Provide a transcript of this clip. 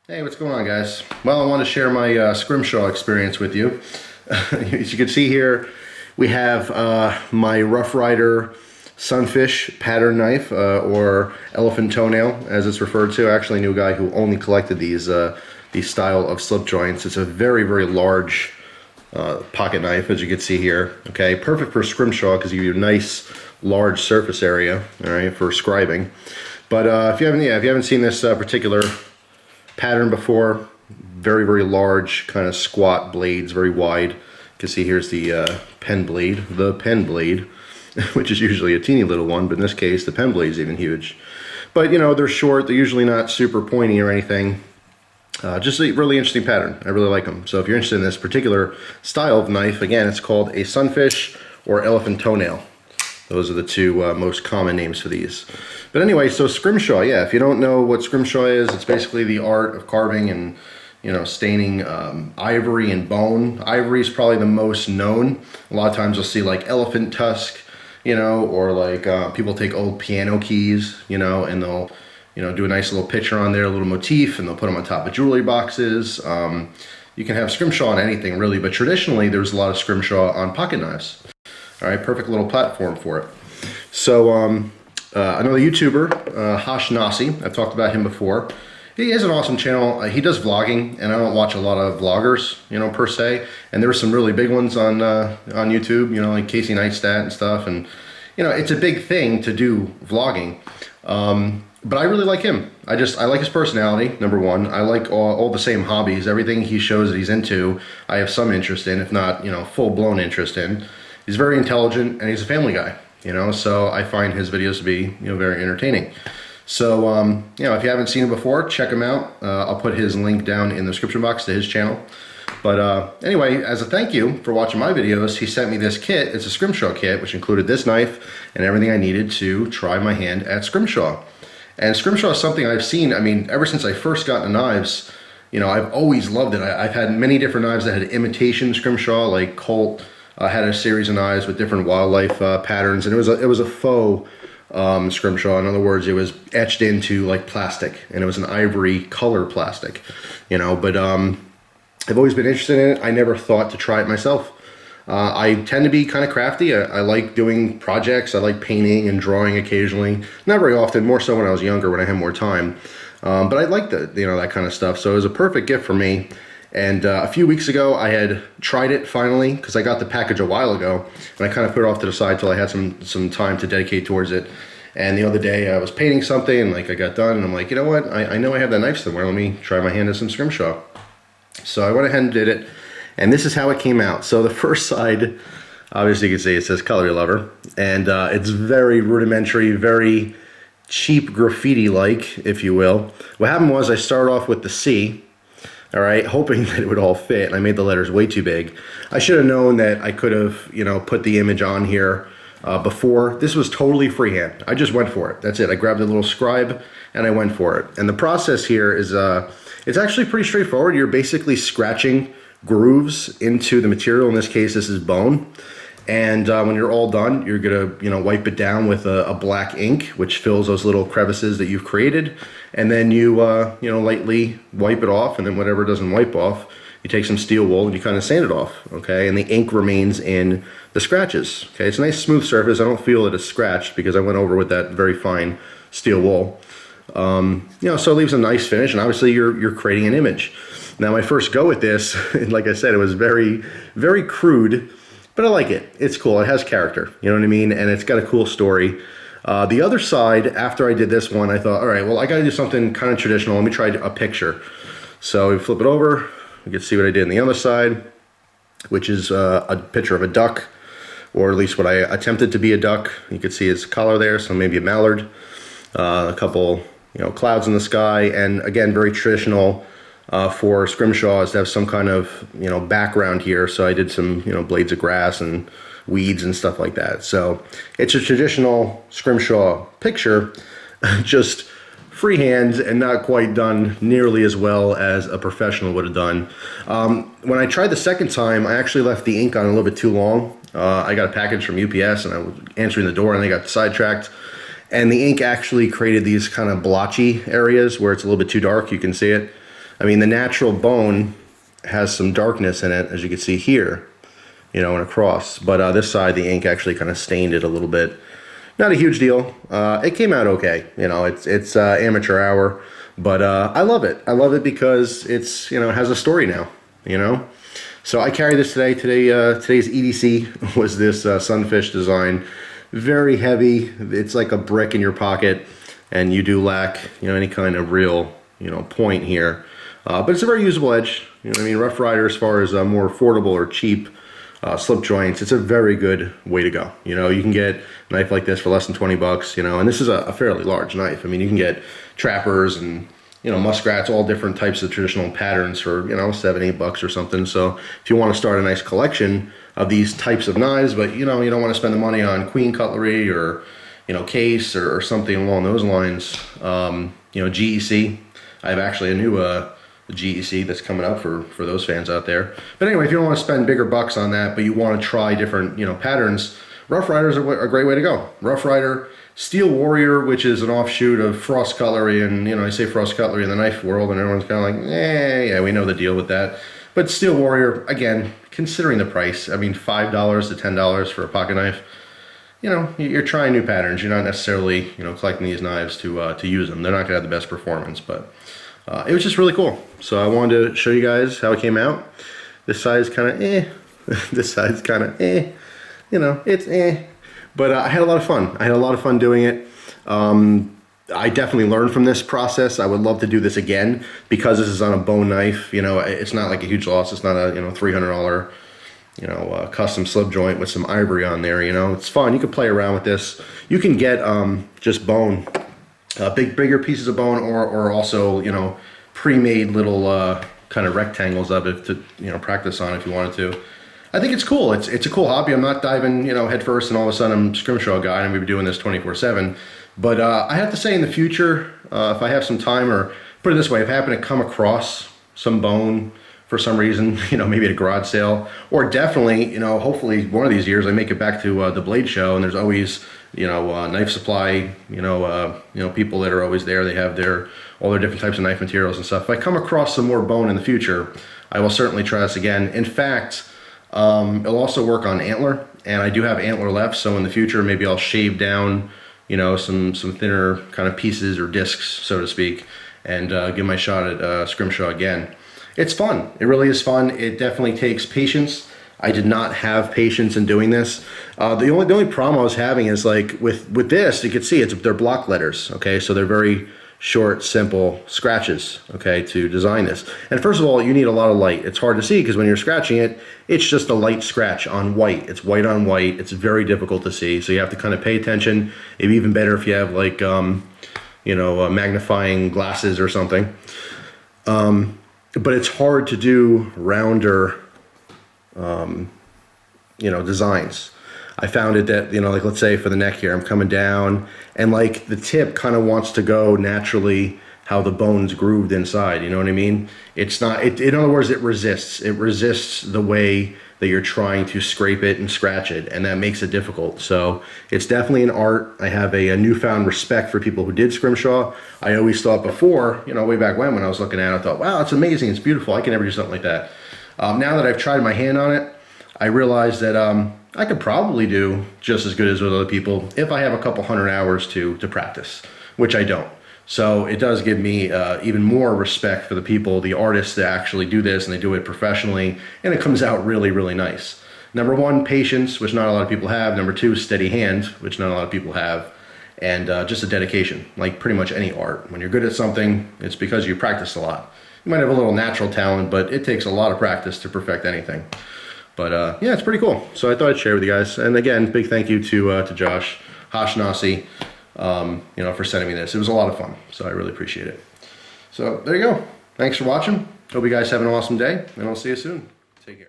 Hey, what's going on, guys? Well, I want to share my Scrimshaw experience with you. As you can see here, we have my Rough Rider Sunfish pattern knife, or elephant toenail, as it's referred to. I actually knew a guy who only collected these style of slip joints. It's a very, very large pocket knife, as you can see here. Okay, perfect for Scrimshaw because you have a nice, large surface area, all right, for scribing. But if you haven't seen this particular pattern before, very, very large, kind of squat blades, very wide. You can see here's the pen blade, which is usually a teeny little one, but in this case the pen blade is even huge. But you know, they're short, they're usually not super pointy or anything. Just a really interesting pattern. I really like them. So if you're interested in this particular style of knife, again, it's called a sunfish or elephant toenail. Those are the two most common names for these. But anyway, so Scrimshaw, yeah, if you don't know what Scrimshaw is, it's basically the art of carving and, you know, staining ivory and bone. Ivory is probably the most known. A lot of times you'll see like elephant tusk, you know, or like people take old piano keys, you know, and they'll, you know, do a nice little picture on there, a little motif, and they'll put them on top of jewelry boxes. You can have Scrimshaw on anything really, but traditionally there's a lot of Scrimshaw on pocket knives. All right, perfect little platform for it. So another YouTuber, Hash Nasi, I've talked about him before. He has an awesome channel. He does vlogging, and I don't watch a lot of vloggers, you know, per se. And there were some really big ones on YouTube, you know, like Casey Neistat and stuff. And you know, it's a big thing to do vlogging. But I really like him. I like his personality, number one. I like all the same hobbies. Everything he shows that he's into, I have some interest in, if not, you know, full-blown interest in. He's very intelligent, and he's a family guy, you know, so I find his videos to be, you know, very entertaining. So, you know, if you haven't seen him before, check him out. I'll put his link down in the description box to his channel. But anyway, as a thank you for watching my videos, he sent me this kit. It's a Scrimshaw kit, which included this knife and everything I needed to try my hand at Scrimshaw. And Scrimshaw is something I've seen, I mean, ever since I first got into knives, you know, I've always loved it. I've had many different knives that had imitation Scrimshaw, like Colt. I had a series of knives with different wildlife patterns, and it was a faux Scrimshaw. In other words, it was etched into like plastic, and it was an ivory color plastic, you know. But I've always been interested in it. I never thought to try it myself. I tend to be kind of crafty. I like doing projects. I like painting and drawing occasionally. Not very often, more so when I was younger, when I had more time. But I liked you know, that kind of stuff. So it was a perfect gift for me. And a few weeks ago, I had tried it finally, because I got the package a while ago, and I kind of put it off to the side till I had some time to dedicate towards it. And the other day, I was painting something, and like I got done, and I'm like, you know what? I know I have that knife somewhere. Let me try my hand at some Scrimshaw. So I went ahead and did it, and this is how it came out. So the first side, obviously you can see it says cutlerylover, and it's very rudimentary, very cheap graffiti-like, if you will. What happened was I started off with the C, all right, hoping that it would all fit, and I made the letters way too big. I should have known that I could have, you know, put the image on here before. This was totally freehand. I just went for it. That's it. I grabbed a little scribe and I went for it. And the process here is, it's actually pretty straightforward. You're basically scratching grooves into the material. In this case, this is bone. And when you're all done, you're gonna, you know, wipe it down with a black ink, which fills those little crevices that you've created. And then you, you know, lightly wipe it off. And then whatever doesn't wipe off, you take some steel wool and you kind of sand it off, okay? And the ink remains in the scratches, okay? It's a nice smooth surface. I don't feel that it's scratched because I went over with that very fine steel wool. You know, so it leaves a nice finish, and obviously you're creating an image. Now, my first go with this, like I said, it was very, very crude. But I like it. It's cool. It has character. You know what I mean? And it's got a cool story. The other side, after I did this one, I thought, all right, well, I got to do something kind of traditional. Let me try a picture. So we flip it over. You can see what I did on the other side, which is a picture of a duck, or at least what I attempted to be a duck. You can see his collar there, so maybe a mallard. A couple, you know, clouds in the sky, and again, very traditional. For Scrimshaw is to have some kind of, you know, background here. So I did some, you know, blades of grass and weeds and stuff like that. So it's a traditional Scrimshaw picture, just freehand and not quite done nearly as well as a professional would have done. When I tried the second time, I actually left the ink on a little bit too long. I got a package from UPS and I was answering the door and they got sidetracked. And the ink actually created these kind of blotchy areas where it's a little bit too dark. You can see it. I mean, the natural bone has some darkness in it, as you can see here, you know, and across. But this side, the ink actually kind of stained it a little bit. Not a huge deal. It came out okay. You know, it's amateur hour, but I love it. I love it because it's, you know, it has a story now, you know. So I carry this today. Today's EDC was this sunfish design. Very heavy. It's like a brick in your pocket, and you do lack, you know, any kind of real, you know, point here. But it's a very usable edge. You know what I mean? Rough Rider, as far as more affordable or cheap slip joints, it's a very good way to go. You know, you can get a knife like this for less than 20 bucks, you know, and this is a fairly large knife. I mean, you can get trappers and, you know, muskrats, all different types of traditional patterns for, you know, 7, 8 bucks or something. So if you want to start a nice collection of these types of knives, but, you know, you don't want to spend the money on queen cutlery or, you know, case or something along those lines, you know, GEC. I have actually a new GEC that's coming up for those fans out there. But anyway, if you don't want to spend bigger bucks on that, but you want to try different, you know, patterns, Rough Rider is a great way to go. Rough Rider, Steel Warrior, which is an offshoot of Frost Cutlery, and, you know, I say Frost Cutlery in the knife world, and everyone's kind of like, yeah, we know the deal with that. But Steel Warrior, again, considering the price, I mean, $5 to $10 for a pocket knife, you know, you're trying new patterns. You're not necessarily, you know, collecting these knives to use them. They're not going to have the best performance, but it was just really cool. So I wanted to show you guys how it came out. This side's kind of this side's kind of you know, it's but I had a lot of fun. I had a lot of fun doing it. I definitely learned from this process. I would love to do this again because this is on a bone knife. You know, it's not like a huge loss. It's not a, you know, $300, you know, custom slip joint with some ivory on there. You know, it's fun. You can play around with this. You can get just bone, bigger pieces of bone, or also, you know, pre-made little kind of rectangles of it to, you know, practice on if you wanted to. I think it's cool. It's a cool hobby. I'm not diving, you know, head first and all of a sudden I'm Scrimshaw guy and we've been doing this 24/7. But I have to say, in the future, if I have some time, or put it this way, if I happen to come across some bone for some reason, you know, maybe at a garage sale, or definitely, you know, hopefully one of these years I make it back to the Blade Show, and there's always, you know, knife supply, you know, people that are always there. They have all their different types of knife materials and stuff. If I come across some more bone in the future, I will certainly try this again. In fact, it'll also work on antler, and I do have antler left, so in the future maybe I'll shave down, you know, some thinner kind of pieces or discs, so to speak, and give my shot at Scrimshaw again. It's fun. It really is fun. It definitely takes patience. I did not have patience in doing this. The only problem I was having is, like, with this, you can see they're block letters, okay? So they're very short, simple scratches, okay, to design this. And first of all, you need a lot of light. It's hard to see because when you're scratching it, it's just a light scratch on white. It's white on white. It's very difficult to see. So you have to kind of pay attention. It'd be even better if you have, like, you know, magnifying glasses or something. But it's hard to do rounder, you know, designs. I found it that, you know, like, let's say for the neck here, I'm coming down and, like, the tip kind of wants to go naturally how the bone's grooved inside, you know what I mean? It's not, in other words, it resists the way that you're trying to scrape it and scratch it, and that makes it difficult. So it's definitely an art. I have a newfound respect for people who did Scrimshaw. I always thought before, you know, way back when I was looking at it, I thought, wow, it's amazing, it's beautiful, I can never do something like that. Now that I've tried my hand on it, I realize that I could probably do just as good as with other people if I have a couple hundred hours to practice, which I don't. So it does give me even more respect for the people, the artists that actually do this, and they do it professionally, and it comes out really, really nice. Number one, patience, which not a lot of people have. Number two, steady hand, which not a lot of people have. And just a dedication, like pretty much any art. When you're good at something, it's because you practice a lot. You might have a little natural talent, but it takes a lot of practice to perfect anything. But yeah, it's pretty cool. So I thought I'd share with you guys. And again, big thank you to Josh Hashnasi, you know, for sending me this. It was a lot of fun, so I really appreciate it. So there you go. Thanks for watching. Hope you guys have an awesome day, and I'll see you soon. Take care.